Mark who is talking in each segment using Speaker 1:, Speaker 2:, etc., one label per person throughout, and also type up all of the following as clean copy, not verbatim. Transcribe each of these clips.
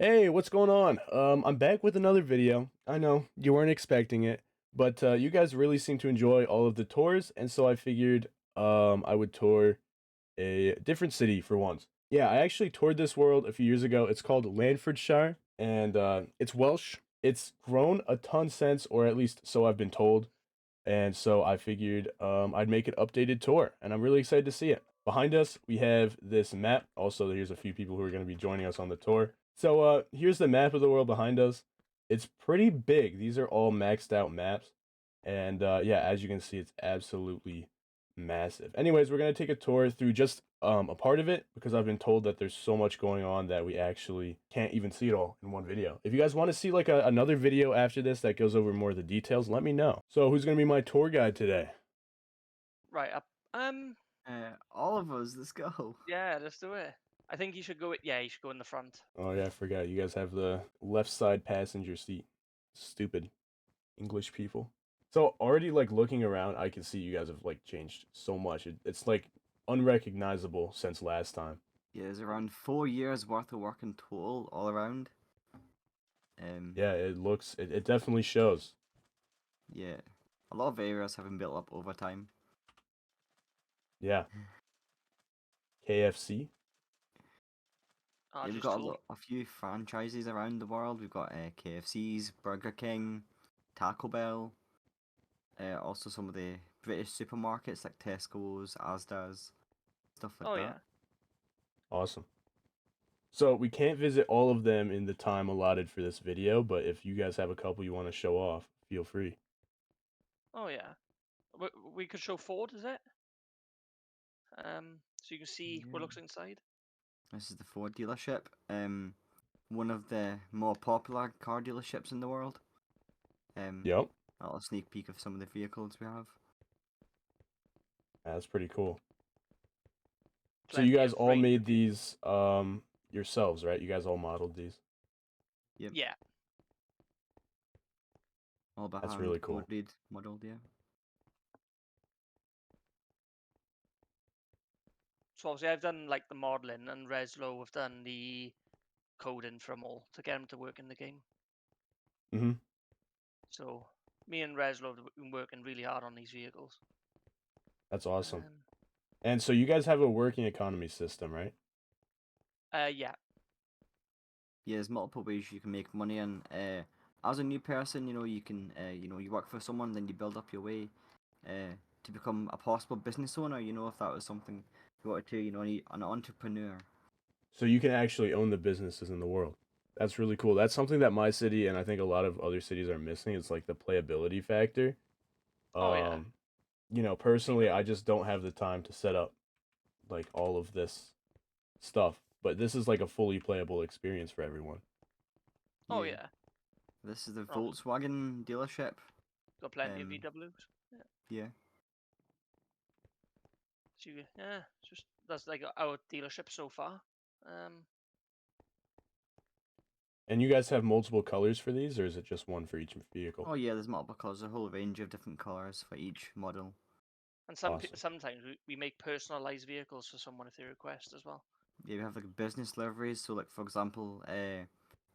Speaker 1: Hey, what's going on? I'm back with another video. I know you weren't expecting it, but you guys really seem to enjoy all of the tours, and so I figured I would tour a different city for once. Yeah, I actually toured this world a few years ago. It's called Llanfordshire, and it's Welsh. It's grown a ton since, or at least so I've been told. And so I figured I'd make an updated tour, and I'm really excited to see it. Behind us, we have this map. Also, here's a few people who are going to be joining us on the tour. So here's the map of the world behind us. It's pretty big. These are all maxed out maps. And yeah, as you can see, it's absolutely massive. Anyways, we're going to take a tour through just a part of it because I've been told that there's so much going on that we actually can't even see it all in one video. If you guys want to see like another video after this that goes over more of the details, let me know. So who's going to be my tour guide today?
Speaker 2: Right up.
Speaker 3: All of us, let's go.
Speaker 2: Yeah, let's do it. I think you should go. Yeah, you should go in the front.
Speaker 1: Oh yeah, I forgot. You guys have the left side passenger seat. Stupid English people. So already like looking around, I can see you guys have like changed so much. It's like unrecognizable since last time.
Speaker 3: Yeah, there's around 4 years worth of work in total all around.
Speaker 1: Yeah, it definitely shows.
Speaker 3: Yeah, a lot of areas have been built up over time.
Speaker 1: Yeah. KFC.
Speaker 2: Oh,
Speaker 3: Yeah, we've
Speaker 2: just
Speaker 3: got
Speaker 2: tool.
Speaker 3: a few franchises around the world. We've got KFC's, Burger King, Taco Bell. Also some of the British supermarkets like Tesco's, Asda's, stuff like
Speaker 2: Oh
Speaker 3: that.
Speaker 2: yeah.
Speaker 1: Awesome. So we can't visit all of them in the time allotted for this video, but if you guys have a couple you want to show off, feel free.
Speaker 2: Oh yeah. We could show Ford, is it? So you can see what
Speaker 3: Yeah.
Speaker 2: looks inside.
Speaker 3: This is the Ford dealership. One of the more popular car dealerships in the world.
Speaker 1: Yep,
Speaker 3: A little sneak peek of some of the vehicles we have.
Speaker 1: that's pretty cool. So you
Speaker 2: Plenty
Speaker 1: guys
Speaker 2: of
Speaker 1: all
Speaker 2: range
Speaker 1: made
Speaker 2: of vehicles.
Speaker 1: these yourselves, right? You guys all modeled these.
Speaker 3: Yep.
Speaker 2: Yeah.
Speaker 3: All by
Speaker 1: That's
Speaker 3: hand,
Speaker 1: really cool.
Speaker 3: coded, modeled, yeah.
Speaker 2: So obviously I've done like the modeling, and Reslo have done the coding for them all to get them to work in the game.
Speaker 1: Mhm.
Speaker 2: So me and Reslo have been working really hard on these vehicles.
Speaker 1: That's awesome. And so you guys have a working economy system, right?
Speaker 2: Yeah.
Speaker 3: Yeah, there's multiple ways you can make money, and as a new person, you can, you work for someone, then you build up your way, to become a possible business owner. If that was something you wanted to, an entrepreneur.
Speaker 1: So you can actually own the businesses in the world. That's really cool. That's something that my city and I think a lot of other cities are missing. It's like the playability factor.
Speaker 2: Oh yeah.
Speaker 1: Um, personally, I just don't have the time to set up like all of this stuff. But this is like a fully playable experience for everyone.
Speaker 2: Oh
Speaker 3: Yeah.
Speaker 2: yeah.
Speaker 3: This is the
Speaker 2: Oh,
Speaker 3: Volkswagen dealership.
Speaker 2: got plenty of
Speaker 3: Um,
Speaker 2: VWs. Yeah.
Speaker 3: yeah.
Speaker 2: So yeah, it's just that's like our dealership so far.
Speaker 1: And you guys have multiple colors for these, or is it just one for each vehicle?
Speaker 3: Oh yeah, there's multiple colors, a whole range of different colors for each model.
Speaker 2: And
Speaker 1: Awesome.
Speaker 2: sometimes we make personalized vehicles for someone if they request as well.
Speaker 3: Yeah, we have like business liveries. So like for example,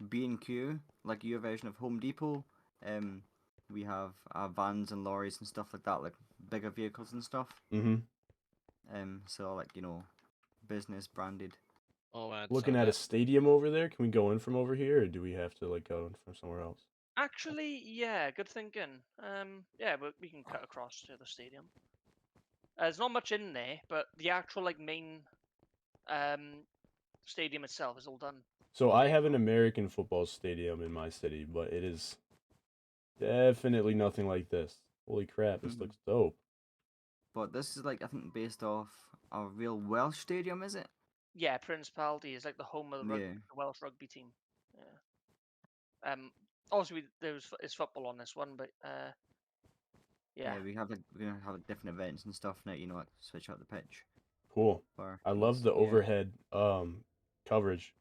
Speaker 3: B&Q, like your version of Home Depot. Um, we have vans and lorries and stuff like that, like bigger vehicles and stuff.
Speaker 1: Mm-hmm.
Speaker 3: So like business branded.
Speaker 4: Oh,
Speaker 1: Looking at a stadium over there. Can we go in from over here, or do we have to like go in from somewhere else?
Speaker 2: Actually, yeah, good thinking. Yeah, but we can cut across to the stadium. There's not much in there, but the actual like main stadium itself is all done.
Speaker 1: So I have an American football stadium in my city, but it is definitely nothing like this. Holy crap, this looks dope.
Speaker 3: But this is like I think based off a real Welsh stadium, is it?
Speaker 2: Yeah, Principality is like the home of the Welsh rugby team. Yeah. Obviously there's football on this one, but yeah.
Speaker 3: Yeah, we're gonna have different events and stuff now. Like switch out the pitch.
Speaker 1: Cool. I love the overhead coverage.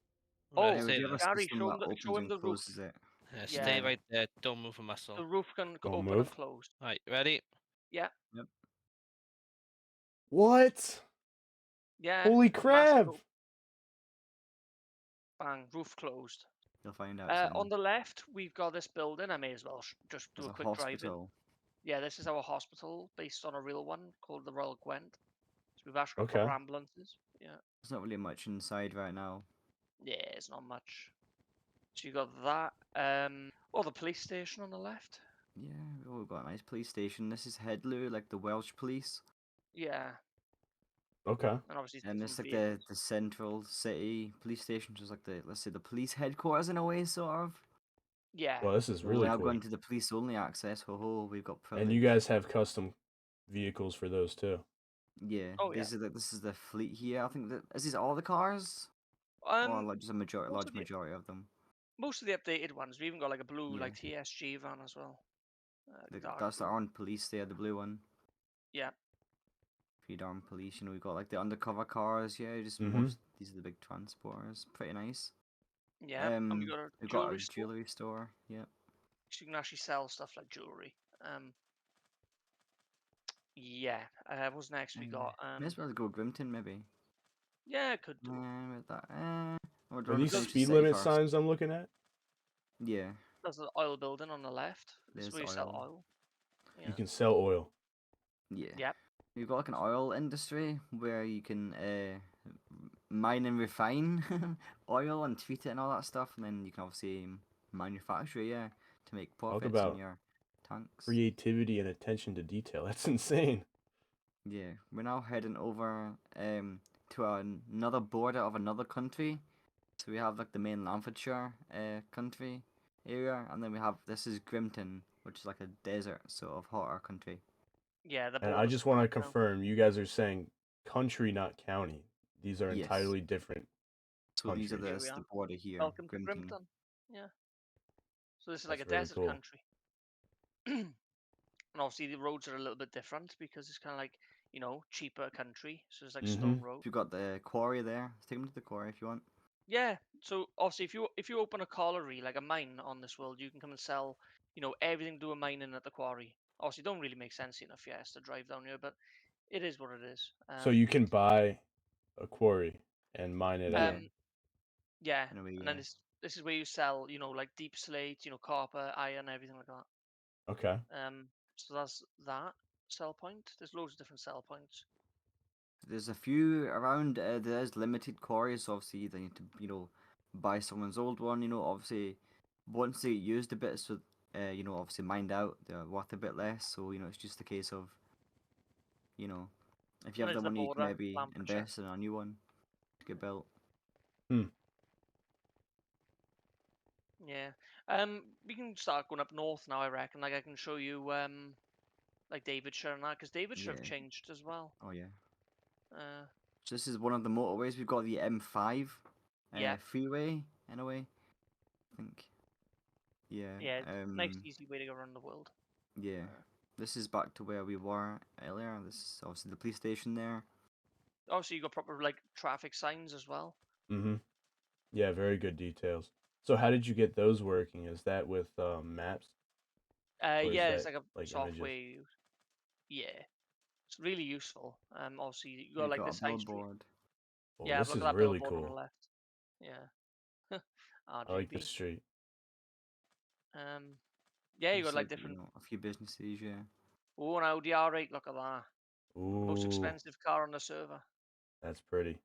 Speaker 2: Oh,
Speaker 3: we do have a
Speaker 2: Gary,
Speaker 3: system that opens
Speaker 2: show him
Speaker 3: and
Speaker 2: the roof.
Speaker 3: closes it.
Speaker 4: Stay right there. Don't move a muscle.
Speaker 2: The roof can
Speaker 1: Don't
Speaker 2: open
Speaker 1: move.
Speaker 2: and close.
Speaker 4: Right, ready?
Speaker 2: Yeah.
Speaker 3: Yep.
Speaker 1: What?
Speaker 2: Yeah.
Speaker 1: Holy crap!
Speaker 2: Bang, roof closed.
Speaker 3: You'll find out soon.
Speaker 2: On the left, we've got this building. I may as well just do
Speaker 3: There's
Speaker 2: a
Speaker 3: a
Speaker 2: quick drive in.
Speaker 3: hospital.
Speaker 2: Yeah, this is our hospital based on a real one called the Royal Gwent. So we've actually got
Speaker 1: Okay.
Speaker 2: proper ambulances. Yeah.
Speaker 3: There's not really much inside right now.
Speaker 2: Yeah, it's not much. So you got that. The police station on the left.
Speaker 3: Yeah, we've got a nice police station. This is Headley, like the Welsh police.
Speaker 2: Yeah,
Speaker 1: Okay.
Speaker 2: and obviously
Speaker 3: And
Speaker 2: different
Speaker 3: it's like
Speaker 2: vehicles.
Speaker 3: the central city police station, just like let's say the police headquarters in a way, sort of.
Speaker 2: Yeah.
Speaker 1: Well, this is
Speaker 3: Well,
Speaker 1: really
Speaker 3: we have
Speaker 1: cool.
Speaker 3: gone to the police only access. Ho ho, we've got privilege.
Speaker 1: And you guys have custom vehicles for those too.
Speaker 3: Yeah.
Speaker 2: Oh,
Speaker 3: this is the fleet here. I think is this all the cars? Or like just a large majority of them.
Speaker 2: Most of the updated ones. We even got like a blue
Speaker 3: Yeah.
Speaker 2: like TSG van as well.
Speaker 3: That's the armed police there, the blue one.
Speaker 2: Yeah.
Speaker 3: Feed armed police. You know, we got like the undercover cars. Yeah, just
Speaker 1: Mhm.
Speaker 3: these are the big transporters. Pretty nice.
Speaker 2: Yeah. And we got a
Speaker 3: we've got a
Speaker 2: store.
Speaker 3: jewelry store. Yeah.
Speaker 2: So you can actually sell stuff like jewelry. Yeah. What's next? We got
Speaker 3: May as well go Grimton maybe.
Speaker 2: Yeah, could do.
Speaker 3: With that.
Speaker 1: Are these speed limit signs I'm looking at?
Speaker 3: Yeah.
Speaker 2: There's the oil building on the left. This is where you sell
Speaker 3: oil.
Speaker 2: oil. Yeah.
Speaker 1: You can sell oil.
Speaker 3: Yeah.
Speaker 2: Yep.
Speaker 3: We've got like an oil industry where you can mine and refine oil and treat it and all that stuff, and then you can obviously manufacture it, to make profits
Speaker 1: about
Speaker 3: in your tanks.
Speaker 1: Creativity and attention to detail. That's insane.
Speaker 3: Yeah, we're now heading over to another border of another country. So we have like the main Llanfordshire country area, and then this is Grimton, which is like a desert sort of hotter country.
Speaker 2: Yeah,
Speaker 1: and I just want to confirm, you guys are saying country, not county. These are entirely different.
Speaker 3: So
Speaker 1: countries.
Speaker 3: these are the border here.
Speaker 2: Welcome
Speaker 3: Grimton.
Speaker 2: to Grimton. Yeah. So this is like
Speaker 1: That's
Speaker 2: a
Speaker 1: really
Speaker 2: desert
Speaker 1: cool.
Speaker 2: country. And obviously the roads are a little bit different because it's kind of like, cheaper country. So it's like stone road.
Speaker 3: You've got the quarry there. Take them to the quarry if you want.
Speaker 2: Yeah. So obviously if you open a colliery, like a mine on this world, you can come and sell, everything to do a mining at the quarry. Obviously, it don't really make sense in a Fiesta drive down here, but it is what it is.
Speaker 1: So you can buy a quarry and mine it out.
Speaker 2: Yeah. And then this is where you sell, like deep slate, copper, iron, everything like that.
Speaker 1: Okay.
Speaker 2: So that's that sell point. There's loads of different sell points.
Speaker 3: There's a few around. There's limited quarries, so obviously they need to, buy someone's old one. Obviously, once they used a bit, so obviously mined out, they're worth a bit less. So it's just a case of, if you have the money, you can maybe invest in a new one to get built.
Speaker 2: Yeah. We can start going up north now, I reckon. Like I can show you like Davidshire and that, because Davidshire have changed as well.
Speaker 3: Oh yeah. So this is one of the motorways. We've got the M5 freeway in a way, I think. Yeah.
Speaker 2: Yeah, nice easy way to go around the world.
Speaker 3: Yeah. This is back to where we were earlier. This is obviously the police station there.
Speaker 2: Oh, so you got proper like traffic signs as well.
Speaker 1: Yeah, very good details. So how did you get those working? Is that with maps?
Speaker 2: Yeah, it's like a software you use. Yeah, it's really useful. Obviously you got like this high street.
Speaker 1: Oh,
Speaker 2: Yeah,
Speaker 1: this
Speaker 2: look
Speaker 1: is
Speaker 2: at that
Speaker 1: really
Speaker 2: billboard on the
Speaker 1: cool.
Speaker 2: left. Yeah.
Speaker 1: I like this street.
Speaker 2: Yeah, you got like different.
Speaker 3: A few businesses, yeah.
Speaker 2: Oh, an Audi R8. Look at that.
Speaker 1: Ooh.
Speaker 2: Most expensive car on the server.
Speaker 1: That's pretty.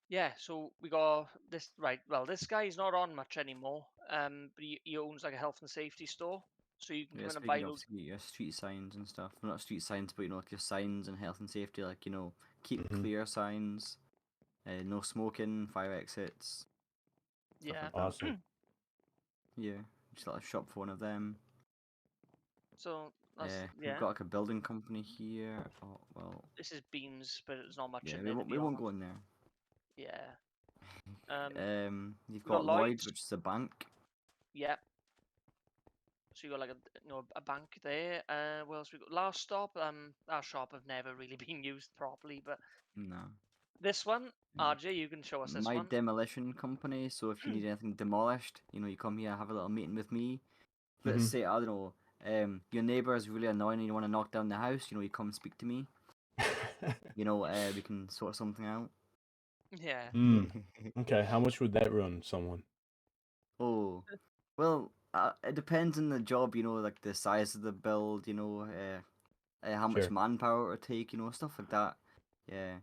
Speaker 2: Yeah, so we got this right. Well, this guy's not on much anymore. But he owns like a health and safety store, so you can come in and buy loads.
Speaker 3: Your street signs and stuff. Well, not street signs, but like your signs and health and safety, like keep clear signs, no smoking, fire exits.
Speaker 2: Yeah.
Speaker 3: Like
Speaker 1: awesome.
Speaker 3: Yeah, just like a shop for one of them.
Speaker 2: So
Speaker 3: we've got like a building company here. Oh well.
Speaker 2: This is Beans, but there's not much
Speaker 3: Yeah,
Speaker 2: in there.
Speaker 3: we won't go in there.
Speaker 2: Yeah.
Speaker 3: You've got Lloyd's, which is a bank.
Speaker 2: Yeah. So you got like a bank there. What else we got? Last stop. Our shop have never really been used properly, but
Speaker 3: no.
Speaker 2: This one, RJ, you can show us this one.
Speaker 3: My demolition company. So if you need anything demolished, you come here, have a little meeting with me. Let's say I don't know. Your neighbor is really annoying and you want to knock down the house. You come speak to me. We can sort something out.
Speaker 2: Yeah.
Speaker 1: Okay, how much would that run someone?
Speaker 3: So, well, it depends on the job, like the size of the build, how much
Speaker 1: Sure.
Speaker 3: manpower it would take, stuff like that. Yeah,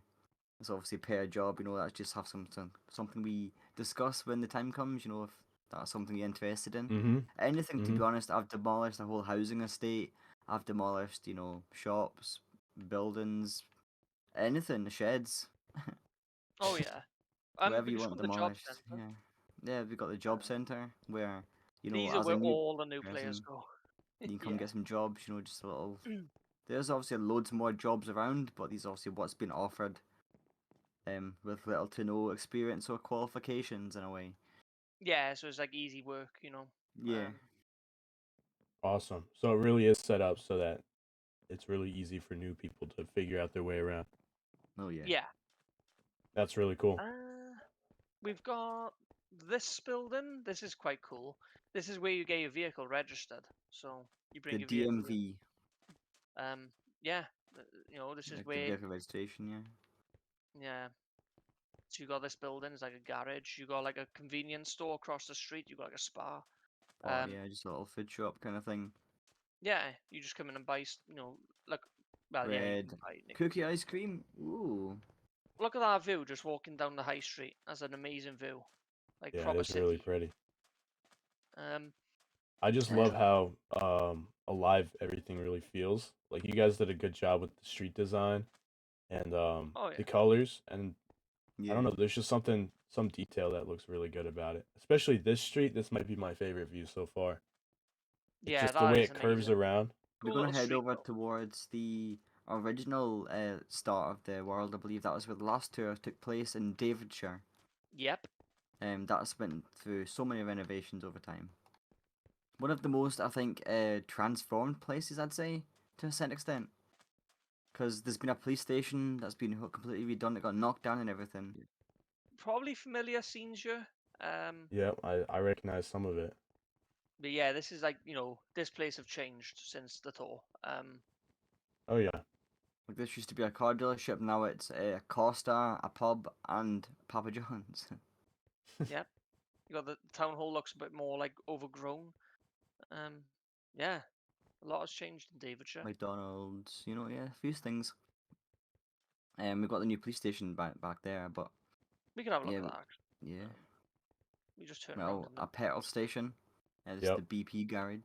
Speaker 3: it's obviously per job, that's just have something we discuss when the time comes, if that's something you're interested in.
Speaker 1: Mm-hmm.
Speaker 3: Anything, to
Speaker 1: Mm-hmm.
Speaker 3: be honest, I've demolished a whole housing estate. I've demolished, shops, buildings, anything, sheds,
Speaker 2: Oh yeah.
Speaker 3: whatever
Speaker 2: We
Speaker 3: you
Speaker 2: can show
Speaker 3: want
Speaker 2: 'em the job
Speaker 3: demolished.
Speaker 2: centre.
Speaker 3: Yeah, yeah. We've got the job center where,
Speaker 2: These are
Speaker 3: as a
Speaker 2: where
Speaker 3: new
Speaker 2: all the new players
Speaker 3: person,
Speaker 2: go.
Speaker 3: you can come
Speaker 2: Yeah.
Speaker 3: get some jobs. Just a little. There's obviously loads more jobs around, but these obviously what's been offered. With little to no experience or qualifications in a way.
Speaker 2: Yeah, so it's like easy work, you know.
Speaker 3: Yeah.
Speaker 1: Awesome. So it really is set up so that it's really easy for new people to figure out their way around.
Speaker 3: Oh yeah.
Speaker 2: Yeah.
Speaker 1: That's really cool.
Speaker 2: We've got this building. This is quite cool. This is where you get your vehicle registered. So you bring
Speaker 3: The
Speaker 2: your vehicle in.
Speaker 3: DMV,
Speaker 2: Yeah. This is
Speaker 3: like the
Speaker 2: where,
Speaker 3: vehicle registration. Yeah.
Speaker 2: yeah. So you got this building. It's like a garage. You got like a convenience store across the street. You got like a spa.
Speaker 3: Oh yeah, just a little food shop kind of thing.
Speaker 2: Yeah. You just come in and buy, like, well, yeah, you
Speaker 3: Bread,
Speaker 2: can buy.
Speaker 3: cookie ice cream. Ooh.
Speaker 2: Look at that view just walking down the high street. That's an amazing view. Like
Speaker 1: Yeah, it
Speaker 2: proper
Speaker 1: is really
Speaker 2: city.
Speaker 1: pretty.
Speaker 2: Um,
Speaker 1: I just
Speaker 3: Yeah.
Speaker 1: love how alive everything really feels. Like you guys did a good job with the street design and
Speaker 2: oh
Speaker 1: the
Speaker 2: yeah.
Speaker 1: colors, and I don't
Speaker 3: Yeah.
Speaker 1: know, there's just some detail that looks really good about it. Especially this street, this might be my favorite view so far. It's
Speaker 2: Yeah,
Speaker 1: just the
Speaker 2: that
Speaker 1: way
Speaker 2: is
Speaker 1: it curves
Speaker 2: amazing.
Speaker 1: around.
Speaker 3: We're
Speaker 2: Cool
Speaker 3: gonna
Speaker 2: little
Speaker 3: head
Speaker 2: street
Speaker 3: over
Speaker 2: though.
Speaker 3: towards the original start of the world. I believe that was where the last tour took place in Davidshire.
Speaker 2: Yep.
Speaker 3: That's went through so many renovations over time. One of the most, I think, transformed places, I'd say, to a certain extent. Because there's been a police station that's been completely redone. It got knocked down and everything.
Speaker 2: Probably familiar scenes here. Um,
Speaker 1: Yeah, I recognize some of it.
Speaker 2: but yeah, this is like, this place have changed since the tour.
Speaker 1: Oh yeah.
Speaker 3: Like this used to be a car dealership. Now it's a Costa, a pub, and Papa John's.
Speaker 2: Yep. You got the town hall looks a bit more like overgrown. Yeah, a lot has changed in Davidshire.
Speaker 3: McDonald's. Yeah, a few things. We've got the new police station back there, but
Speaker 2: We can have a look
Speaker 3: yeah,
Speaker 2: at that.
Speaker 3: yeah.
Speaker 2: We just turn around
Speaker 3: Well,
Speaker 2: and
Speaker 3: a petrol station. This is
Speaker 1: Yep.
Speaker 3: the BP garage.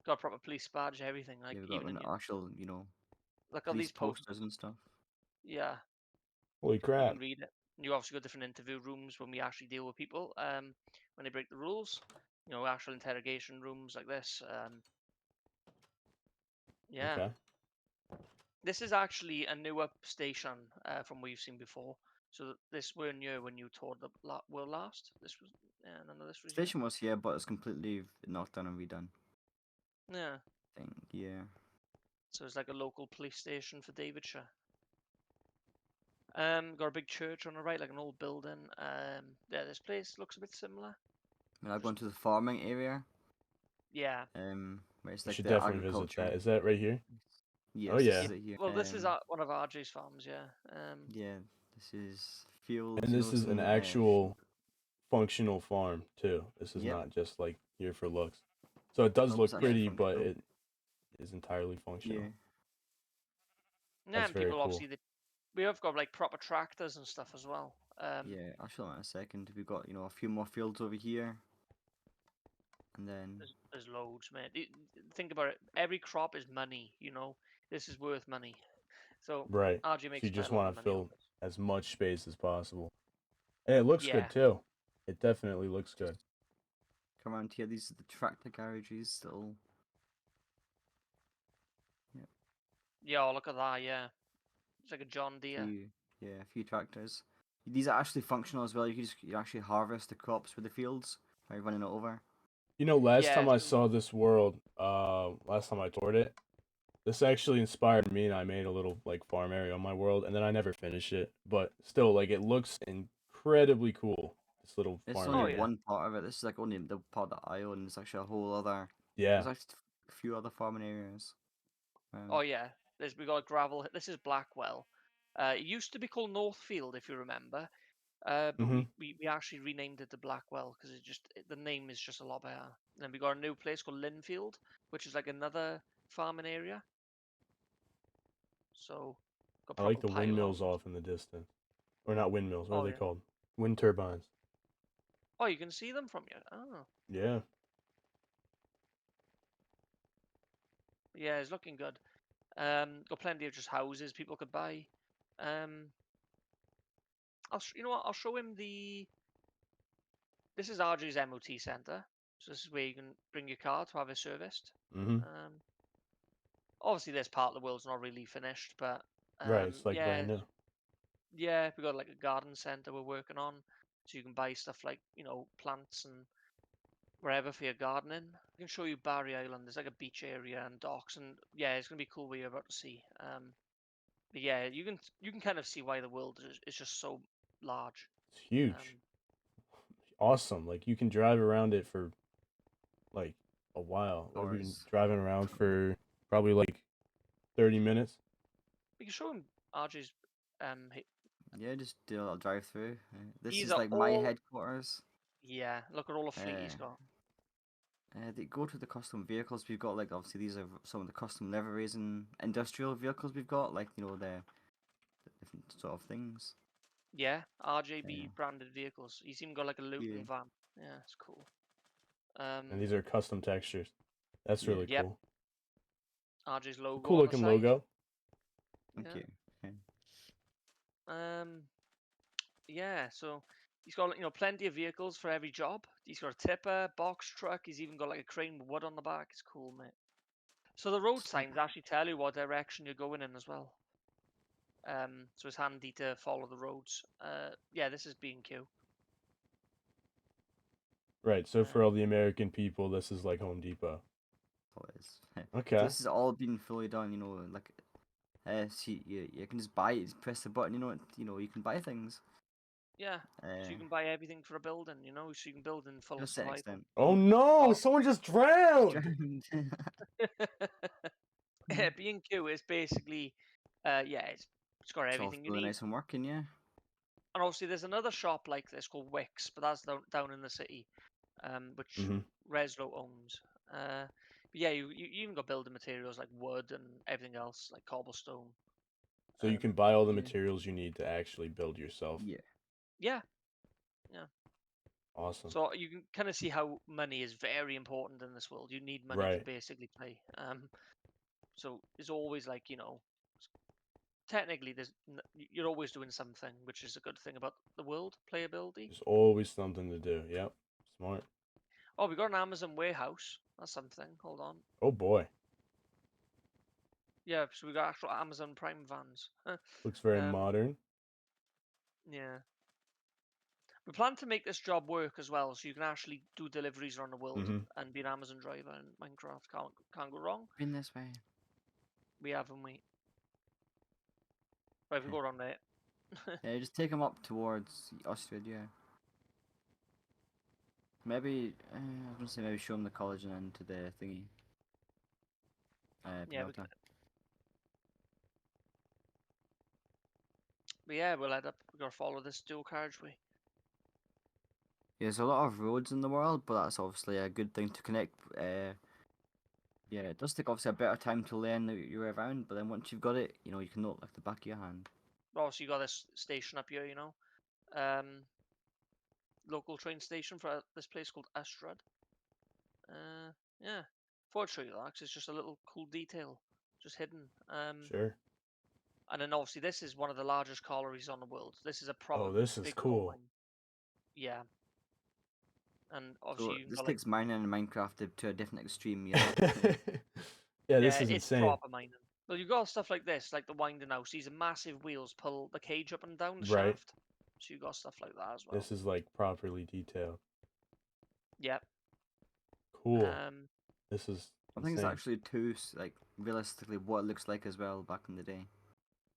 Speaker 2: got a proper police badge, everything. Like
Speaker 3: Yeah, we've got
Speaker 2: even in
Speaker 3: an
Speaker 2: your
Speaker 3: actual,
Speaker 2: look at
Speaker 3: police
Speaker 2: these posters.
Speaker 3: posters and stuff.
Speaker 2: Yeah,
Speaker 1: Holy
Speaker 2: you
Speaker 1: crap.
Speaker 2: can read it. You obviously got different interview rooms when we actually deal with people. When they break the rules. Actual interrogation rooms like this. Yeah.
Speaker 1: Okay.
Speaker 2: This is actually a newer station from what you've seen before. So this were new when you toured the world last. This was, none of this was here.
Speaker 3: Station was here, but it's completely knocked down and redone.
Speaker 2: Yeah.
Speaker 3: I think, yeah.
Speaker 2: So it's like a local police station for Davidshire. Got a big church on the right, like an old building. Yeah, this place looks a bit similar.
Speaker 3: I've gone to the farming area.
Speaker 2: Yeah.
Speaker 3: Where it's
Speaker 1: We
Speaker 3: like
Speaker 1: should
Speaker 3: the
Speaker 1: definitely visit
Speaker 3: agriculture.
Speaker 1: that. Is that right here?
Speaker 3: Yes,
Speaker 1: Oh
Speaker 3: this
Speaker 1: yeah.
Speaker 3: is it here.
Speaker 2: Well, this is one of RJ's farms. Yeah.
Speaker 3: Yeah, this is fields.
Speaker 1: And this is an
Speaker 3: some
Speaker 1: actual functional farm too. This is
Speaker 3: Yep.
Speaker 1: not just like here for looks. So it does
Speaker 3: Nope,
Speaker 1: look
Speaker 3: it's actually
Speaker 1: pretty, but
Speaker 3: functional.
Speaker 1: it is entirely functional.
Speaker 3: Yeah.
Speaker 2: Yeah,
Speaker 1: That's
Speaker 2: and
Speaker 1: very
Speaker 2: people
Speaker 1: cool.
Speaker 2: obviously we have got like proper tractors and stuff as well.
Speaker 3: Yeah, I'll show that in a second. We've got, a few more fields over here. And then
Speaker 2: There's loads, man. Think about it. Every crop is money. This is worth money. So
Speaker 1: Right.
Speaker 2: RJ
Speaker 1: So
Speaker 2: makes
Speaker 1: you
Speaker 2: quite
Speaker 1: just
Speaker 2: a lot
Speaker 1: want
Speaker 2: of
Speaker 1: to
Speaker 2: money off
Speaker 1: fill
Speaker 2: it.
Speaker 1: as much space as possible. And it looks
Speaker 2: Yeah.
Speaker 1: good too. It definitely looks good.
Speaker 3: come around here. These are the tractor garages still.
Speaker 2: Yeah, oh, look at that. Yeah, it's like a John Deere.
Speaker 3: A few tractors. These are actually functional as well. You actually harvest the crops for the fields by running it over.
Speaker 1: Last
Speaker 2: Yeah,
Speaker 1: time I
Speaker 2: so-
Speaker 1: saw this world, last time I toured it, this actually inspired me, and I made a little like farm area on my world, and then I never finished it. But still, like it looks incredibly cool. This little
Speaker 3: This is
Speaker 1: farm
Speaker 3: only
Speaker 2: Oh,
Speaker 1: area.
Speaker 2: yeah.
Speaker 3: one part of it. This is like only the part that I own. There's actually a whole other.
Speaker 1: Yeah.
Speaker 3: There's actually a few other farming areas.
Speaker 2: Oh yeah. We got gravel. This is Blackwell. It used to be called Northfield, if you remember. But
Speaker 1: Mhm.
Speaker 2: we actually renamed it to Blackwell because the name is just a lot better. And then we got a new place called Linfield, which is like another farming area. So got
Speaker 1: I like
Speaker 2: proper
Speaker 1: the windmills
Speaker 2: pylons.
Speaker 1: off in the distance. Or not windmills, what are
Speaker 2: Oh
Speaker 1: they
Speaker 2: yeah.
Speaker 1: called? Wind turbines.
Speaker 2: Oh, you can see them from here. Oh,
Speaker 1: Yeah.
Speaker 2: yeah, it's looking good. Got plenty of just houses people could buy. You know what? I'll show him the. This is RJ's MOT center. So this is where you can bring your car to have it serviced.
Speaker 1: Mhm.
Speaker 2: Obviously, this part of the world's not really finished, but
Speaker 1: Right, it's like
Speaker 2: yeah,
Speaker 1: brand new.
Speaker 2: yeah, we got like a garden center we're working on, so you can buy stuff like plants and wherever for your gardening. I can show you Barry Island. There's like a beach area and docks, and yeah, it's gonna be cool what you're about to see. But yeah, you can kind of see why the world is just so large.
Speaker 1: It's huge. Awesome. Like you can drive around it for like a while. What have you been
Speaker 3: Hours.
Speaker 1: driving around for? Probably like 30 minutes.
Speaker 2: We can show him RJ's.
Speaker 3: Yeah, just do a little drive through. This
Speaker 2: These
Speaker 3: is
Speaker 2: are
Speaker 3: like my
Speaker 2: all.
Speaker 3: headquarters.
Speaker 2: Yeah, look at all the fleet he's
Speaker 3: Uh,
Speaker 2: got.
Speaker 3: they go to the custom vehicles. We've got like obviously these are some of the custom liveries and industrial vehicles we've got, like the different sort of things.
Speaker 2: Yeah, RJB
Speaker 3: Yeah.
Speaker 2: branded vehicles. He's even got like a Luton
Speaker 3: Yeah.
Speaker 2: van. Yeah, it's cool.
Speaker 1: And these are custom textures. That's
Speaker 3: Yeah.
Speaker 1: really
Speaker 2: Yep,
Speaker 1: cool.
Speaker 2: RJ's
Speaker 1: It's a
Speaker 2: logo
Speaker 1: cool
Speaker 2: on the
Speaker 1: looking
Speaker 2: side.
Speaker 1: logo.
Speaker 3: Thank
Speaker 2: Yeah.
Speaker 3: you. Okay.
Speaker 2: Yeah. So he's got plenty of vehicles for every job. He's got a tipper, box truck. He's even got like a crane with wood on the back. It's cool, mate. So the road
Speaker 3: Sweet.
Speaker 2: signs actually tell you what direction you're going in as well. So it's handy to follow the roads. Yeah, this is B&Q.
Speaker 1: Right, so for all the American people, this is like Home Depot.
Speaker 3: Always.
Speaker 1: Okay.
Speaker 3: So this has all been fully done. Like see, you can just buy it. Just press the button. You can buy things.
Speaker 2: Yeah.
Speaker 3: Uh,
Speaker 2: So you can buy everything for a building, so you can build in
Speaker 3: to
Speaker 2: full
Speaker 3: a certain
Speaker 2: survival.
Speaker 3: extent.
Speaker 1: Oh no!
Speaker 2: Oh.
Speaker 1: Someone just drowned!
Speaker 2: Yeah, B&Q is basically, yeah, it's got
Speaker 3: It's all
Speaker 2: everything you
Speaker 3: really
Speaker 2: need.
Speaker 3: nice and working, yeah.
Speaker 2: And obviously, there's another shop like this called Wix, but that's down in the city, which
Speaker 1: Mhm.
Speaker 2: Reslo owns. But yeah, you even got building materials like wood and everything else, like cobblestone.
Speaker 1: So you can buy all the
Speaker 3: Yeah.
Speaker 1: materials you need to actually build yourself.
Speaker 3: Yeah.
Speaker 2: Yeah.
Speaker 1: Awesome.
Speaker 2: So you can kind of see how money is very important in this world. You need money to
Speaker 1: Right.
Speaker 2: basically play. So it's always like technically you're always doing something, which is a good thing about the world playability.
Speaker 1: There's always something to do. Yep. Smart.
Speaker 2: Oh, we got an Amazon warehouse. That's something. Hold on.
Speaker 1: Oh boy.
Speaker 2: Yeah, so we got actual Amazon Prime vans.
Speaker 1: Looks very modern.
Speaker 2: Yeah. We plan to make this job work as well, so you can actually do deliveries around the world
Speaker 1: Mhm.
Speaker 2: and be an Amazon driver in Minecraft. Can't go wrong.
Speaker 3: Been this way.
Speaker 2: We haven't we? Right, if we go around there.
Speaker 3: Yeah, just take them up towards Australia. Maybe I was gonna say maybe show them the college and then to the thingy.
Speaker 2: Yeah,
Speaker 3: Penalty.
Speaker 2: but yeah, we'll head up. We gotta follow this dual carriageway.
Speaker 3: Yeah, there's a lot of roads in the world, but that's obviously a good thing to connect. Yeah, it does take obviously a better time to learn your way around, but then once you've got it, you can know it like the back of your hand.
Speaker 2: Also, you got this station up here, local train station for this place called Astrad. Yeah, thought I'd show you that 'cause it's just a little cool detail, just hidden.
Speaker 1: Sure.
Speaker 2: And then obviously this is one of the largest collieries on the world. This is a proper
Speaker 1: Oh, this is
Speaker 2: big coal
Speaker 1: cool.
Speaker 2: mine. Yeah, and
Speaker 3: So
Speaker 2: obviously you
Speaker 3: this
Speaker 2: got
Speaker 3: takes mining in Minecraft to a different extreme, yeah.
Speaker 1: Yeah,
Speaker 2: yeah,
Speaker 1: this is
Speaker 2: it's
Speaker 1: insane.
Speaker 2: proper mining. Well, you got stuff like this, like the winding house. These are massive wheels pull the cage up and down the
Speaker 1: Right.
Speaker 2: shaft. So you got stuff like that as well.
Speaker 1: This is like properly detailed.
Speaker 2: Yep.
Speaker 1: Cool. This is
Speaker 3: I think it's
Speaker 1: insane.
Speaker 3: actually like realistically what it looks like as well back in the day.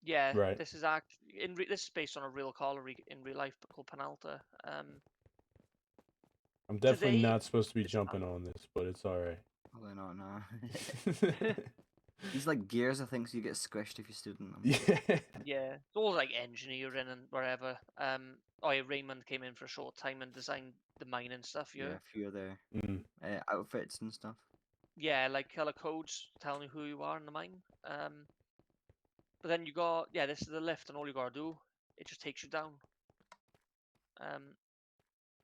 Speaker 2: Yeah,
Speaker 1: Right.
Speaker 2: this is this is based on a real colliery in real life called Penalta.
Speaker 1: I'm definitely
Speaker 2: today
Speaker 1: not supposed to be
Speaker 2: it's
Speaker 1: jumping on this, but it's alright.
Speaker 3: Probably not now. These like gears, I think, so you get squished if you stood in them.
Speaker 1: Yeah.
Speaker 2: Yeah, it's all like engineering and whatever. Oh yeah, Raymond came in for a short time and designed the mining stuff.
Speaker 3: Yeah,
Speaker 2: Yeah,
Speaker 3: a few of their
Speaker 1: Mm,
Speaker 3: outfits and stuff.
Speaker 2: yeah, like color codes telling you who you are in the mine. But then you got this is the lift, and all you gotta do, it just takes you down.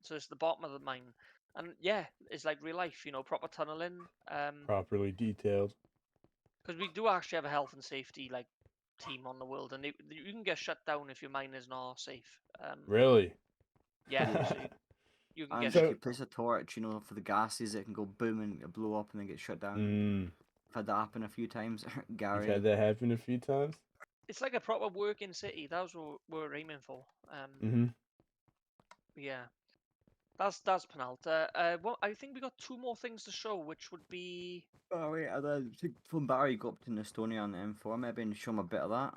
Speaker 2: So it's the bottom of the mine, and yeah, it's like real life, proper tunneling.
Speaker 1: properly detailed.
Speaker 2: Because we do actually have a health and safety like team on the world, and you can get shut down if your mine is not safe.
Speaker 1: Really?
Speaker 2: Yeah,
Speaker 3: Yeah.
Speaker 2: so you can get
Speaker 3: And if
Speaker 1: So-
Speaker 3: you place a torch, for the gases, it can go boom and it'll blow up and then get shut down.
Speaker 1: Mm,
Speaker 3: I've had that happen a few times.
Speaker 1: you've
Speaker 3: Gary.
Speaker 1: had that happen a few times?
Speaker 2: it's like a proper working city. That's what we're aiming for.
Speaker 1: Mm-hmm.
Speaker 2: Yeah, that's Penalta. Well, I think we got 2 more things to show, which would be
Speaker 3: Oh wait, and then from Barry go up to Nestonia on the M4 maybe and show them a bit of that.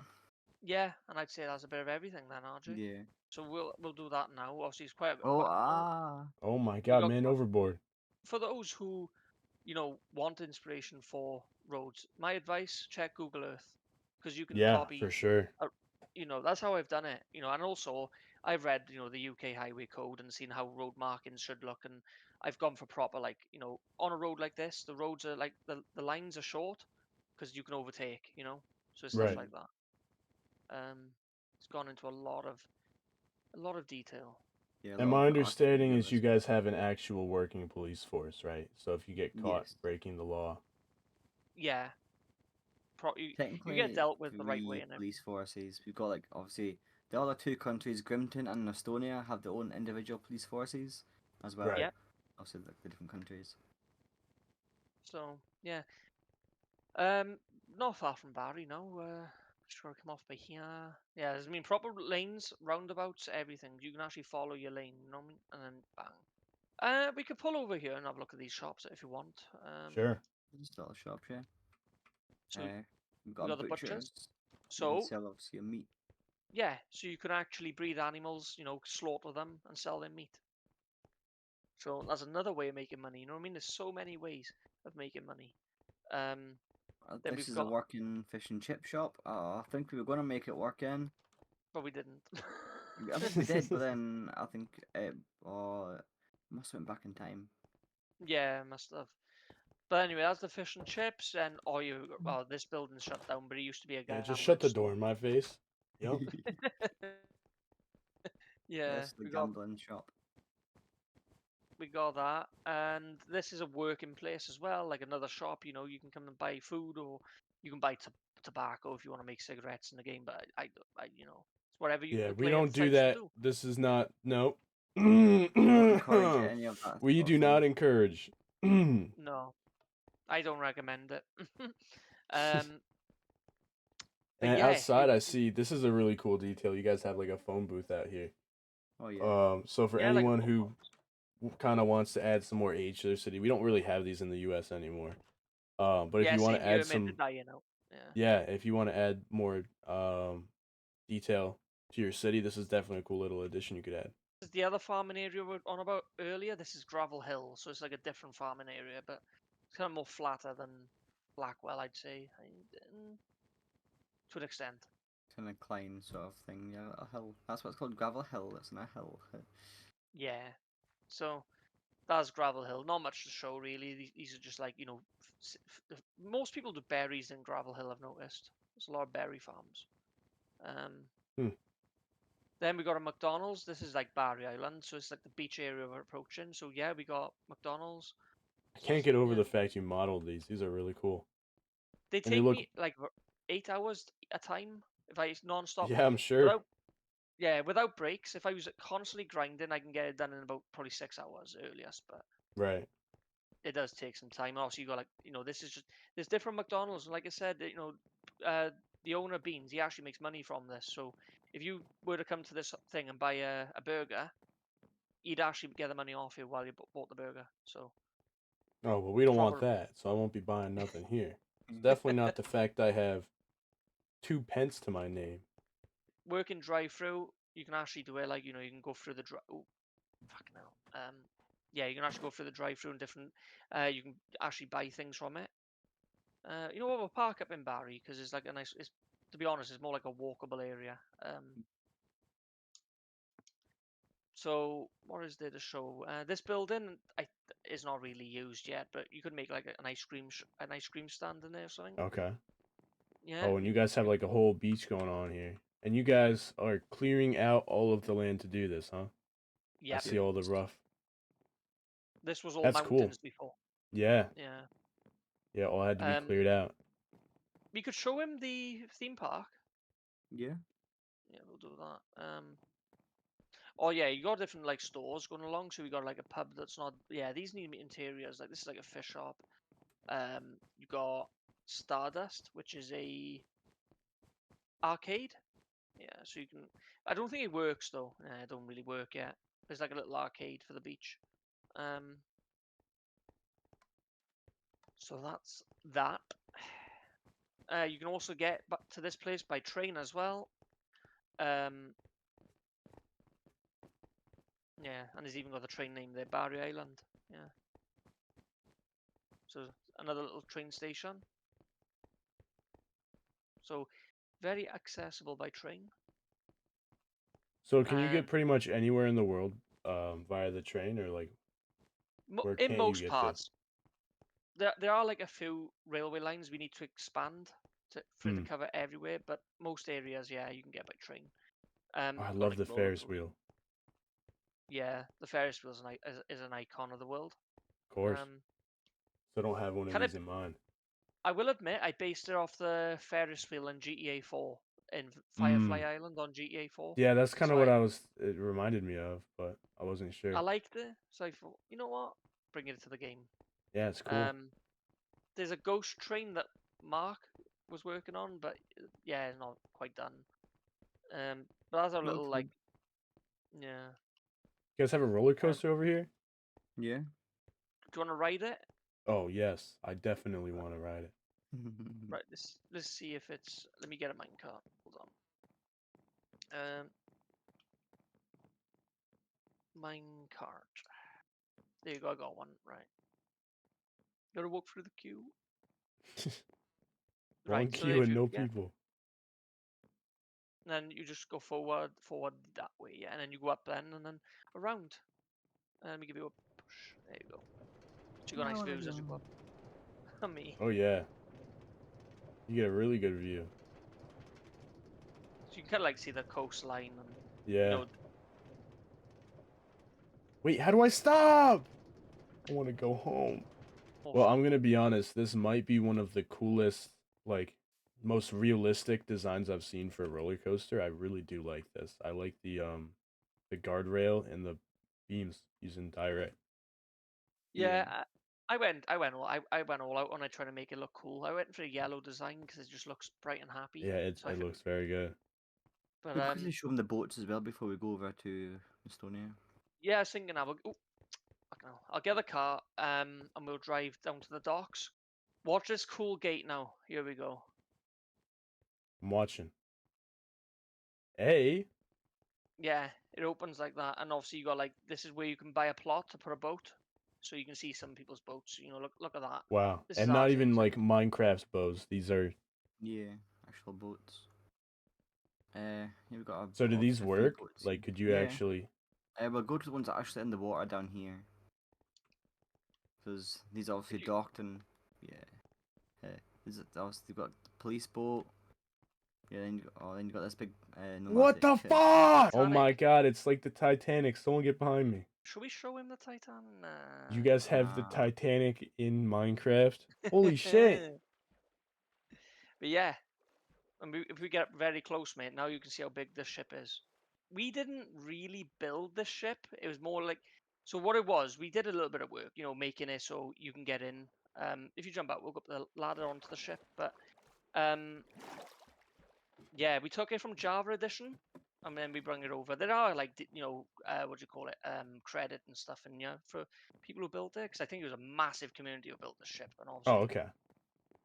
Speaker 2: and I'd say that's a bit of everything then, RJ.
Speaker 3: Yeah.
Speaker 2: So we'll do that now. Obviously, it's quite.
Speaker 3: Oh
Speaker 2: quite
Speaker 1: Oh my
Speaker 2: we
Speaker 1: god,
Speaker 2: got
Speaker 1: man overboard.
Speaker 2: for those who want inspiration for roads. My advice: check Google Earth, because you can
Speaker 1: Yeah,
Speaker 2: copy.
Speaker 1: for sure.
Speaker 2: That's how I've done it. And also I've read the UK Highway Code and seen how road markings should look, and I've gone for proper like on a road like this, the roads are like the lines are short because you can overtake. So it's stuff
Speaker 1: Right.
Speaker 2: like that. It's gone into a lot of detail.
Speaker 3: Yeah, a
Speaker 1: And
Speaker 3: lot
Speaker 1: my
Speaker 3: of artificial
Speaker 1: understanding is you
Speaker 3: realism.
Speaker 1: guys have an actual working police force, right? So if you get caught
Speaker 3: Yes.
Speaker 1: breaking the law.
Speaker 2: Yeah, you
Speaker 3: Technically,
Speaker 2: get dealt with the right way
Speaker 3: 3
Speaker 2: and
Speaker 3: police forces. We've got like obviously the other 2 countries, Grimton and Nestonia, have their own individual police forces as well.
Speaker 1: Right.
Speaker 2: Yeah.
Speaker 3: Obviously, like the different countries.
Speaker 2: So yeah, not far from Barry now. Just gonna come off by here. Yeah, there's proper lanes, roundabouts, everything. You can actually follow your lane, you know what I mean? And then bang. We could pull over here and have a look at these shops if you want.
Speaker 1: Sure.
Speaker 3: Just a little shop, yeah.
Speaker 2: So
Speaker 3: We've
Speaker 2: we
Speaker 3: got a
Speaker 2: got the
Speaker 3: butcher.
Speaker 2: butchers.
Speaker 3: You can
Speaker 2: So
Speaker 3: sell obviously your meat.
Speaker 2: yeah, so you can actually breed animals, slaughter them and sell their meat. So that's another way of making money. You know what I mean? There's so many ways of making money. Then
Speaker 3: This
Speaker 2: we've
Speaker 3: is a
Speaker 2: got,
Speaker 3: working fish and chip shop. I think we were going to make it work in.
Speaker 2: but we didn't.
Speaker 3: I think we did, but then I think it must have went back in time.
Speaker 2: Yeah, must have. But anyway, that's the fish and chips, and this building's shut down, but it used to be a
Speaker 1: Yeah,
Speaker 2: gambling
Speaker 1: just shut the
Speaker 2: store.
Speaker 1: door in my face. Yep.
Speaker 2: Yeah,
Speaker 3: This is the gambling shop.
Speaker 2: we got that, and this is a working place as well, like another shop. You can come and buy food, or you can buy tobacco if you want to make cigarettes in the game. But it's whatever
Speaker 1: Yeah,
Speaker 2: the
Speaker 1: we
Speaker 2: player
Speaker 1: don't do
Speaker 2: decides to
Speaker 1: that.
Speaker 2: do.
Speaker 1: This is not. Nope.
Speaker 3: We don't encourage any of that.
Speaker 1: We
Speaker 3: sort
Speaker 1: do
Speaker 3: of
Speaker 1: not
Speaker 3: thing.
Speaker 1: encourage.
Speaker 2: No, I don't recommend it. um, but
Speaker 1: And
Speaker 2: yeah,
Speaker 1: outside, I see this is a really cool detail. You guys have like a phone booth out here.
Speaker 3: Oh yeah.
Speaker 1: So for
Speaker 2: yeah, like a
Speaker 1: anyone
Speaker 2: phone
Speaker 1: who
Speaker 2: box.
Speaker 1: kind of wants to add some more age to their city, we don't really have these in the U.S. anymore. But if
Speaker 2: Yeah,
Speaker 1: you want
Speaker 2: same
Speaker 1: to
Speaker 2: here.
Speaker 1: add
Speaker 2: I meant to
Speaker 1: some,
Speaker 2: die, Yeah.
Speaker 1: yeah, if you want to add more detail to your city, this is definitely a cool little addition you could add.
Speaker 2: This is the other farming area we were on about earlier. This is Gravel Hill, so it's like a different farming area, but it's kind of more flatter than Blackwell, I'd say, to an extent.
Speaker 3: Kind of climb sort of thing. Yeah, a hill. That's what it's called. Gravel hill. It's not a hill.
Speaker 2: Yeah. So that's Gravel Hill. Not much to show really. These are just like most people do berries in Gravel Hill. I've noticed there's a lot of berry farms.
Speaker 1: Hmm.
Speaker 2: Then we got a McDonald's. This is like Barry Island, so it's like the beach area we're approaching. So yeah, we got McDonald's.
Speaker 1: I
Speaker 2: So
Speaker 1: can't get over the fact you modeled these. These are really cool.
Speaker 2: they
Speaker 1: And they
Speaker 2: take
Speaker 1: look,
Speaker 2: me like 8 hours a time if I non-stop.
Speaker 1: yeah, I'm sure.
Speaker 2: Without breaks. If I was constantly grinding, I can get it done in about probably 6 hours earliest. But
Speaker 1: Right.
Speaker 2: it does take some time. Also, you got this is just there's different McDonald's. Like I said, the owner Beans, he actually makes money from this. So if you were to come to this thing and buy a burger, he'd actually get the money off you while you bought the burger. So
Speaker 1: Oh, well, we don't want
Speaker 2: proper
Speaker 1: that, so I won't be buying nothing here. It's definitely not the fact I have 2 pence to my name.
Speaker 2: working drive-through, you can actually do it like you can go through the drive. Oh, fucking hell. Yeah, you can actually go through the drive-through and different. You can actually buy things from it. You know what? We'll park up in Barry because it's like a nice. It's, to be honest, it's more like a walkable area. So what is there to show? This building is not really used yet, but you could make like an ice cream stand in there or something.
Speaker 1: Okay.
Speaker 2: Yeah.
Speaker 1: Oh, and you guys have like a whole beach going on here. And you guys are clearing out all of the land to do this, huh?
Speaker 2: Yeah.
Speaker 1: I see all the rough.
Speaker 2: This was all
Speaker 1: That's cool.
Speaker 2: mountains before.
Speaker 1: Yeah.
Speaker 2: Yeah.
Speaker 1: Yeah, all had to be cleared out.
Speaker 2: We could show him the theme park.
Speaker 3: Yeah.
Speaker 2: Yeah, we'll do that. Oh yeah, you got different like stores going along. So we got like a pub that's not. Yeah, these need interiors. Like this is like a fish shop. You got Stardust, which is a arcade. Yeah, so you can. I don't think it works though. It don't really work yet. There's like a little arcade for the beach. So that's that. You can also get back to this place by train as well. Yeah, and there's even got a train named there, Barry Island. Yeah. So another little train station. So very accessible by train.
Speaker 1: So can you get pretty much anywhere in the world via the train, or like where
Speaker 2: in
Speaker 1: can't
Speaker 2: most
Speaker 1: you get
Speaker 2: parts? There are like a few railway lines we need to expand for it to cover everywhere, but most areas, yeah, you can get by train.
Speaker 1: I
Speaker 2: got,
Speaker 1: love
Speaker 2: like,
Speaker 1: the Ferris wheel.
Speaker 2: Yeah, the Ferris wheel is an icon of the world.
Speaker 1: Of course. So I don't have one of these in mind.
Speaker 2: I will admit, I based it off the Ferris wheel in GTA 4, in Firefly Island on GTA 4.
Speaker 1: Yeah, that's kind of what it reminded me of, but I wasn't sure.
Speaker 2: I liked it, so I thought, you know what, bring it to the game.
Speaker 1: Yeah, it's cool.
Speaker 2: There's a ghost train that Mark was working on, but yeah, it's not quite done. But that's a little like, yeah.
Speaker 1: You guys have a roller coaster over here?
Speaker 3: Yeah.
Speaker 2: Do you want to ride it?
Speaker 1: Oh yes, I definitely want to ride it.
Speaker 2: Right, let's see if it's. Let me get a minecart. Hold on. Minecart. There you go. I got one. Right. Gotta walk through the queue.
Speaker 1: One queue and no people.
Speaker 2: And then you just go forward that way, yeah. And then you go up then, and then around. And let me give you a push. There you go. So you got nice views as you go up. Me.
Speaker 1: Oh yeah. You get a really good view.
Speaker 2: So you can kind of like see the coastline and.
Speaker 1: Yeah.
Speaker 2: You know,
Speaker 1: wait, how do I stop? I want to go home. Well, I'm gonna be honest. This might be one of the coolest, like, most realistic designs I've seen for a roller coaster. I really do like this. I like the guardrail and the beams using direct.
Speaker 2: Yeah, I went all out when I tried to make it look cool. I went for a yellow design because it just looks bright and happy.
Speaker 1: Yeah, it looks very good.
Speaker 3: But we'll quickly show them the boats as well before we go over to Nestonia.
Speaker 2: Yeah, I was thinking I'll get the car and we'll drive down to the docks. Watch this cool gate now. Here we go.
Speaker 1: I'm watching. Hey.
Speaker 2: Yeah, it opens like that, and obviously you got like this is where you can buy a plot to put a boat, so you can see some people's boats. You know, look at that.
Speaker 1: Wow,
Speaker 2: This
Speaker 1: and not even like Minecraft's boats. These are.
Speaker 3: Yeah, actual boats. Here we got.
Speaker 1: So do these work? Like, could you actually?
Speaker 3: We'll go to the ones that are actually in the water down here. Because these are obviously docked and yeah. They've got the police boat. Yeah, then you got this big.
Speaker 1: What the fuck? Oh my god, it's like the Titanic. Someone get behind me.
Speaker 2: Should we show him the Titan?
Speaker 1: You guys have the Titanic in Minecraft? Holy shit!
Speaker 2: But yeah, and if we get very close, mate, now you can see how big this ship is. We didn't really build this ship. It was more like, so what it was, we did a little bit of work, you know, making it so you can get in. If you jump out, we'll go up the ladder onto the ship. But yeah, we took it from Java Edition, and then we bring it over. There are like, you know, what do you call it, credit and stuff, and yeah, for people who built it, because I think it was a massive community who built the ship, and obviously.
Speaker 1: Oh, okay.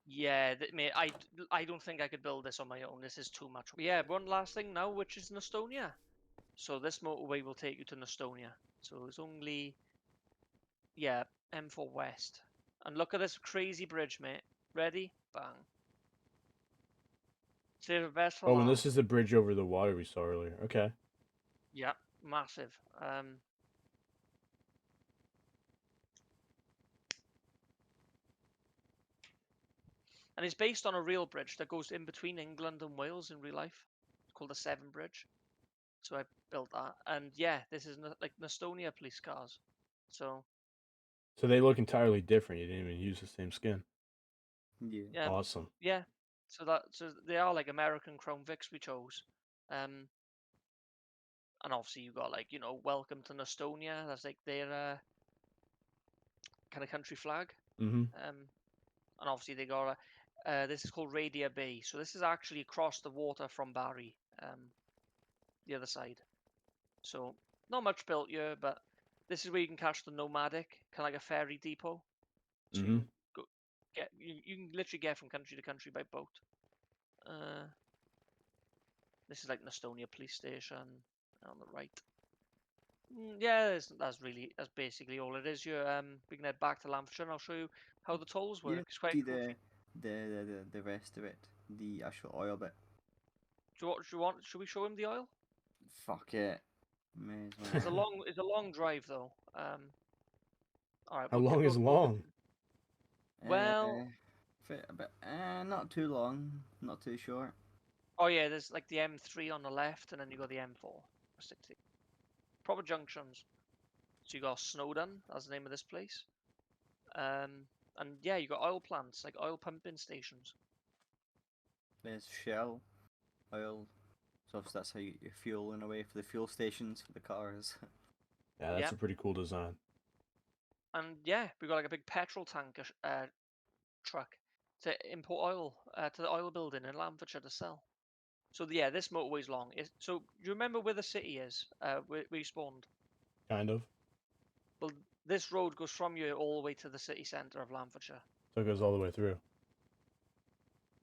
Speaker 2: Yeah, mate, I don't think I could build this on my own. This is too much. But yeah, one last thing now, which is Nestonia. So this motorway will take you to Nestonia. So it's only, yeah, M4 West. And look at this crazy bridge, mate. Ready? Bang. Save the best for
Speaker 1: Oh, and
Speaker 2: last.
Speaker 1: this is the bridge over the water we saw earlier. Okay.
Speaker 2: Yeah, massive. And it's based on a real bridge that goes in between England and Wales in real life. It's called the Severn Bridge. So I built that. And yeah, this is like Nestonia police cars. So
Speaker 1: So they look entirely different. You didn't even use the same skin.
Speaker 3: Yeah.
Speaker 2: yeah,
Speaker 1: Awesome.
Speaker 2: yeah. So they are like American Crown Vics we chose. And obviously you got like, welcome to Nestonia. That's like their kind of country flag.
Speaker 1: Mm-hmm.
Speaker 2: And obviously they got this is called Radia Bay. So this is actually across the water from Barry, the other side. So not much built here, but this is where you can catch the nomadic, kind of like a ferry depot. So
Speaker 1: Mm-hmm.
Speaker 2: you can literally get from country to country by boat. This is like Nestonia police station on the right. Yeah, that's basically all it is. We can head back to Llanfordshire and I'll show you how the tolls work.
Speaker 3: Yeah.
Speaker 2: It's quite
Speaker 3: See
Speaker 2: cool.
Speaker 3: the rest of it, the actual oil bit.
Speaker 2: Do you want? Should we show him the oil?
Speaker 3: Fuck it. May as well.
Speaker 2: It's a long drive though. All right.
Speaker 1: How long is long?
Speaker 2: Well,
Speaker 3: Fit a bit. Not too long, not too short.
Speaker 2: oh yeah, there's like the M3 on the left, and then you got the M4. Proper junctions. So you got Snowdon, that's the name of this place. And yeah, you got oil plants, like oil pumping stations.
Speaker 3: There's Shell, oil. So obviously that's how you get your fuel in a way for the fuel stations for the cars.
Speaker 1: Yeah, that's
Speaker 2: Yep.
Speaker 1: a pretty cool design.
Speaker 2: And yeah, we got like a big petrol tanker truck to import oil to the oil building in Llanfordshire to sell. So yeah, this motorway's long. So you remember where the city is? Where you spawned?
Speaker 1: Kind of.
Speaker 2: Well, this road goes from you all the way to the city centre of Llanfordshire.
Speaker 1: So it goes all the way through.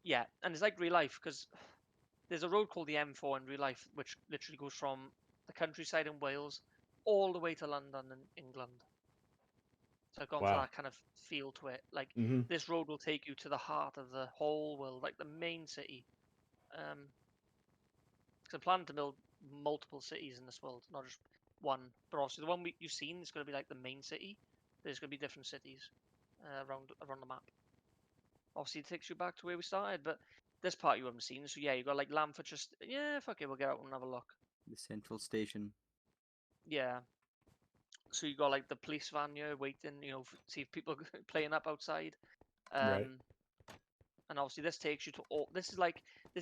Speaker 2: Yeah, and it's like real life because there's a road called the M4 in real life, which literally goes from the countryside in Wales all the way to London in England. So I've gone for
Speaker 1: Wow.
Speaker 2: that kind of feel to it. Like
Speaker 1: Mm-hmm.
Speaker 2: this road will take you to the heart of the whole world, like the main city. Because I plan to build multiple cities in this world, not just one. But obviously the one you've seen is going to be like the main city. There's going to be different cities around the map. Obviously it takes you back to where we started, but this part you haven't seen. So yeah, you got like Llanfordshire. Yeah, fuck it, we'll get out and have a look.
Speaker 3: The central station.
Speaker 2: Yeah. So you got like the police van here waiting, see if people are playing up outside.
Speaker 1: Right.
Speaker 2: And obviously this takes you to all. This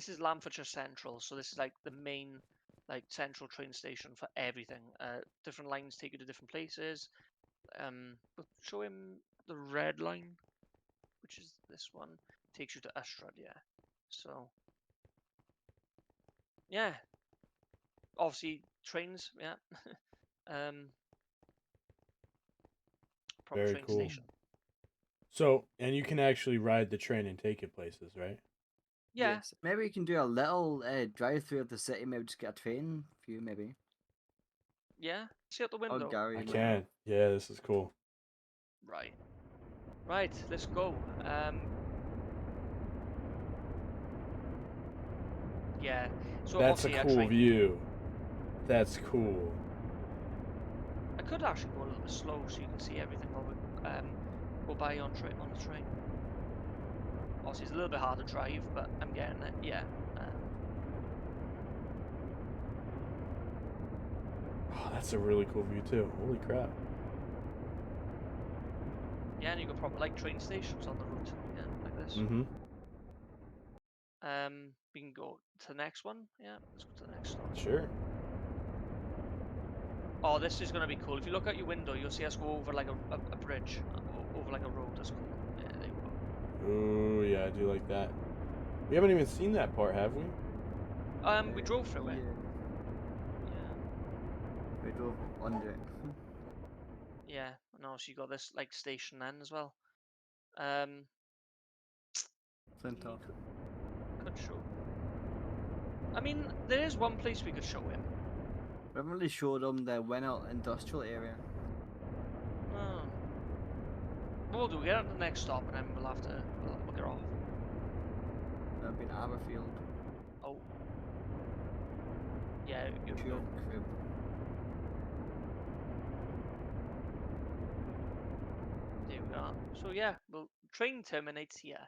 Speaker 2: is Llanfordshire Central, so this is like the main like central train station for everything. Different lines take you to different places. We'll show him the red line, which is this one, takes you to Ystrad, yeah. So yeah, obviously trains, yeah. Proper
Speaker 1: Very
Speaker 2: train
Speaker 1: cool.
Speaker 2: station.
Speaker 1: So, and you can actually ride the train and take it places, right?
Speaker 2: Yeah,
Speaker 3: Yes. Maybe you can do a little drive through of the city. Maybe just get a train for you. Maybe.
Speaker 2: yeah. See out the
Speaker 3: Oh,
Speaker 2: window.
Speaker 3: Gary.
Speaker 1: I
Speaker 3: man.
Speaker 1: can. Yeah, this is cool.
Speaker 2: Right, let's go. Yeah. So
Speaker 1: That's a
Speaker 2: obviously
Speaker 1: cool view. That's cool.
Speaker 2: I could actually go a little bit slow so you can see everything while we go by on the train. Obviously, it's a little bit hard to drive, but I'm getting it. Yeah.
Speaker 1: Oh, that's a really cool view too. Holy crap.
Speaker 2: Yeah, and you got proper like train stations on the route. Yeah, like this.
Speaker 1: Mm-hmm.
Speaker 2: We can go to the next one. Yeah, let's go to the next stop.
Speaker 1: Sure.
Speaker 2: Oh, this is gonna be cool. If you look out your window, you'll see us go over like a bridge, over like a road. That's cool. Yeah, there you go.
Speaker 1: Ooh, yeah, I do like that. We haven't even seen that part, have we?
Speaker 2: We drove through it.
Speaker 3: Yeah. We drove under it.
Speaker 2: Yeah, and also you got this like station then as well.
Speaker 3: Flintoff.
Speaker 2: Could show. I mean, there is one place we could show him.
Speaker 3: We haven't really showed them the Wenelt industrial area.
Speaker 2: Oh. What we'll do, we'll get at the next stop and then we'll get off.
Speaker 3: I've been Aberfield.
Speaker 2: Oh. Yeah, you're
Speaker 3: Chill
Speaker 2: good.
Speaker 3: crib.
Speaker 2: There we are. So yeah, well, train terminates here.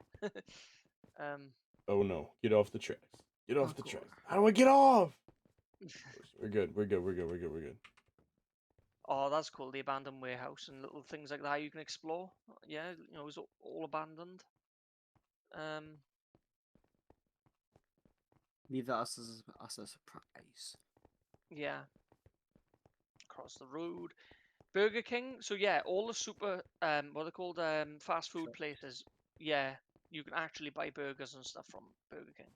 Speaker 2: um,
Speaker 1: Oh no, get off the tracks. Get off the
Speaker 3: Parkour.
Speaker 1: tracks. How do I get off? We're good. We're good. We're good. We're good. We're good.
Speaker 2: oh, that's cool. The abandoned warehouse and little things like that you can explore. Yeah, you know, it's all abandoned.
Speaker 3: Leave that as a surprise.
Speaker 2: Yeah. Across the road. Burger King. So yeah, all the super what are they called? Fast food
Speaker 3: Shops.
Speaker 2: places. Yeah, you can actually buy burgers and stuff from Burger King.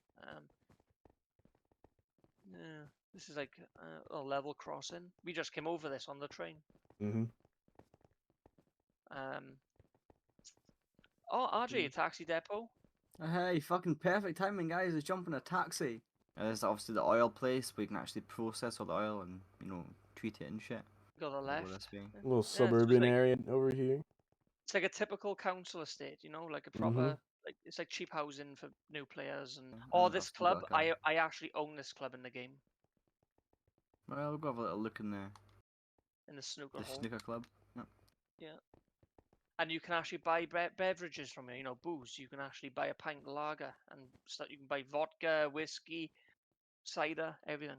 Speaker 2: Yeah, this is like a level crossing. We just came over this on the train.
Speaker 1: Mm-hmm.
Speaker 2: Oh, RJ, a taxi depot.
Speaker 3: Hey, fucking perfect timing, guys. Let's jump in a taxi. There's obviously the oil place where you can actually process all the oil and, you know, treat it and shit.
Speaker 2: Go to the
Speaker 3: We'll go
Speaker 2: left.
Speaker 3: this way.
Speaker 1: A little
Speaker 2: Yeah, it's just
Speaker 1: suburban
Speaker 2: like
Speaker 1: area over here.
Speaker 2: it's like a typical council estate, you know, like a
Speaker 1: Mm-hmm.
Speaker 2: proper like it's like cheap housing for new players and
Speaker 3: And
Speaker 2: this
Speaker 3: obviously got
Speaker 2: club.
Speaker 3: like
Speaker 2: I actually own this club in the game
Speaker 3: well, we'll go have a little look in
Speaker 2: in the snooker
Speaker 3: the
Speaker 2: hall.
Speaker 3: snooker club. Yep.
Speaker 2: Yeah. And you can actually buy beverages from here, you know, booze. You can actually buy a pint of lager and stuff. You can buy vodka, whiskey, cider, everything.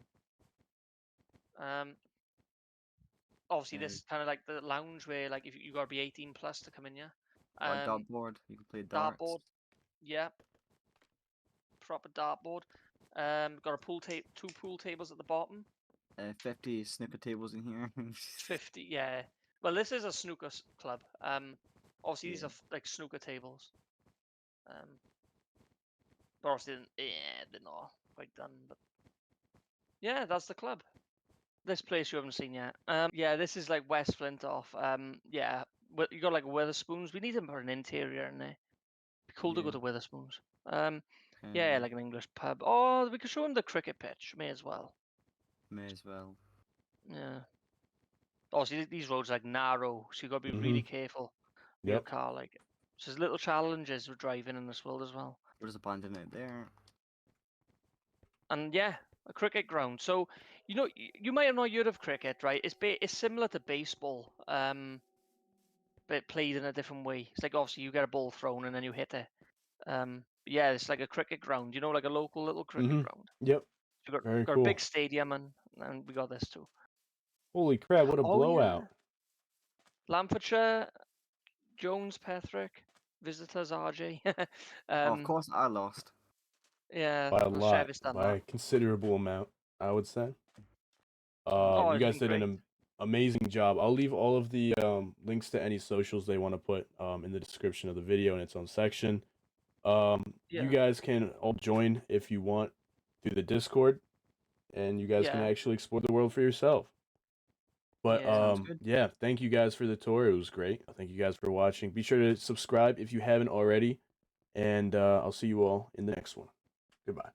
Speaker 2: Obviously, this is kind of like the lounge where, like, if you gotta be 18 plus to come in, yeah.
Speaker 3: Got a dartboard. You can play darts.
Speaker 2: Dartboard, yeah, proper dartboard. Got a two pool tables at the bottom.
Speaker 3: 50 snooker tables in here.
Speaker 2: 50, yeah. Well, this is a snooker club. Obviously these
Speaker 3: Yeah.
Speaker 2: are like snooker tables. But obviously, they're not quite done. But yeah, that's the club. This place you haven't seen yet. Yeah, this is like West Flintoff. Yeah, you got like Witherspoons. We need to put an interior in there. Be cool to go
Speaker 3: Yeah.
Speaker 2: to Witherspoons. Yeah, like an English pub. Oh, we could show him the cricket pitch. May as well.
Speaker 3: May as well.
Speaker 2: Yeah. Obviously, these roads are like narrow, so you got to be really careful with your
Speaker 1: Yep.
Speaker 2: car. Like, so there's little challenges with driving in this world as well.
Speaker 3: We're just abandoned it there.
Speaker 2: And yeah, a cricket ground. So, you know, you might have not heard of cricket, right? It's similar to baseball, but played in a different way. It's like obviously you get a ball thrown and then you hit it. Yeah, it's like a cricket ground. You know, like a local little cricket ground.
Speaker 1: Yep.
Speaker 2: You got
Speaker 1: Very
Speaker 2: got
Speaker 1: cool.
Speaker 2: a big stadium and we got this too.
Speaker 1: Holy crap! What a
Speaker 2: Oh
Speaker 1: blowout.
Speaker 2: yeah, Llanfordshire, Jones, Petherick, visitors, RJ.
Speaker 3: Oh, of course, I lost.
Speaker 2: Yeah,
Speaker 1: By a
Speaker 2: well,
Speaker 1: lot.
Speaker 2: Chevy's done
Speaker 1: By a
Speaker 2: that.
Speaker 1: considerable amount, I would say.
Speaker 2: Oh,
Speaker 1: You
Speaker 2: it's
Speaker 1: guys
Speaker 2: been
Speaker 1: did
Speaker 2: great.
Speaker 1: an amazing job. I'll leave all of the links to any socials they want to put in the description of the video in its own section. You
Speaker 2: Yeah.
Speaker 1: guys can all join if you want through the Discord, and you guys can
Speaker 2: Yeah.
Speaker 1: actually explore the world for yourself. But
Speaker 2: Yeah.
Speaker 3: Sounds good.
Speaker 1: yeah, thank you guys for the tour. It was great. Thank you guys for watching. Be sure to subscribe if you haven't already, and I'll see you all in the next one. Goodbye.